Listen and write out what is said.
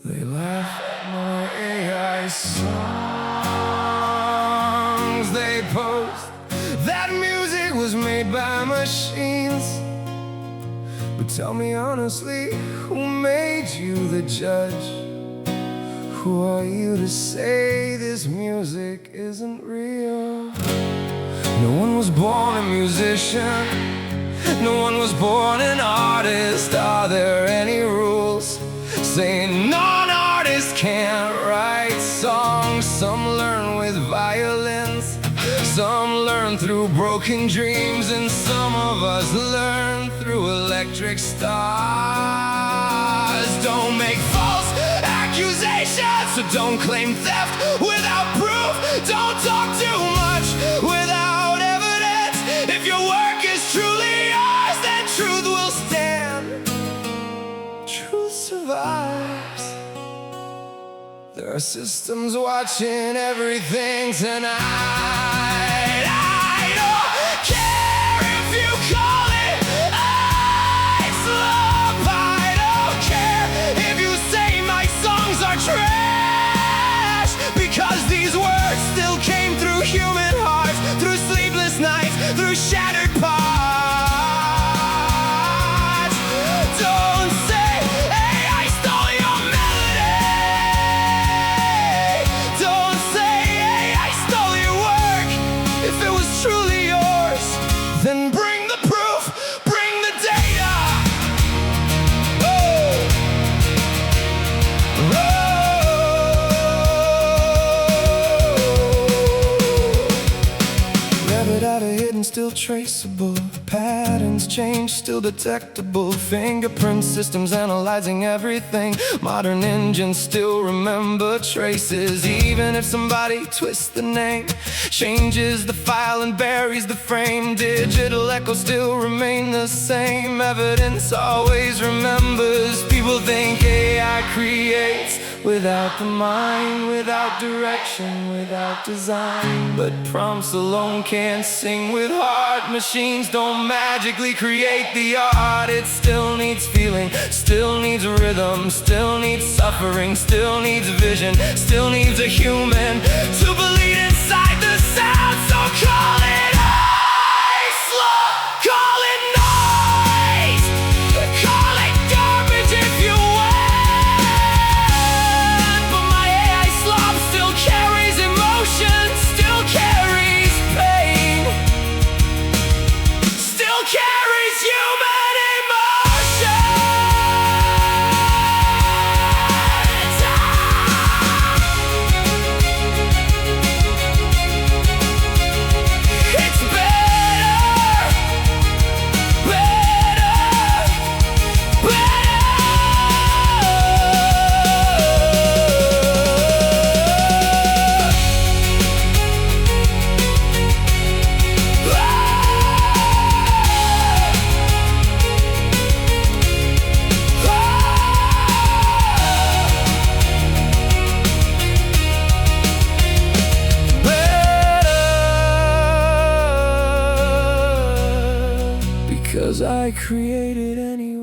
They laugh at my AI songs. They post that music was made by machines. But tell me honestly, who made you the judge? Who are you to say this music isn't real? No one was born a musician. No one was born an artist. Are there any rules saying non-artists can't write songs? Some learn with violins, some learn through broken dreams, and some of us learn through electric stars. Don't make false accusations, so don't claim theft without proof. Don't talk too much without evidence. If your work is truly yours, then truth will stand. Truth survives. There are systems watching everything tonight. I don't care if you call it Slop. I don't care if you say my songs are trash, because these words still came through human hearts, through sleepless nights, through shattered parts. Don't say, hey, I stole your melody. Don't say, hey, I stole your work. If it was truly yours, then bring the proof, bring the data. Oh. Oh. Rabbit out of hidden, still traceable. Patterns change, still detectable. Fingerprint systems analyzing everything. Modern engines still remember traces. Even if somebody twists the name, changes the file and buries the frame, digital echoes still remain the same. Evidence always remembers. People think AI creates without the mind, without direction, without design. But prompts alone can't sing with heart. Machines don't magically create the art. It still needs feeling, still needs rhythm, still needs suffering, still needs vision, still needs a human to bleed inside the sound. So call it slop, call it noise, call it garbage if you want. But my AI slop still carries emotion, still carries pain, still carries human emotion. It's better, better, better, because I created anyway.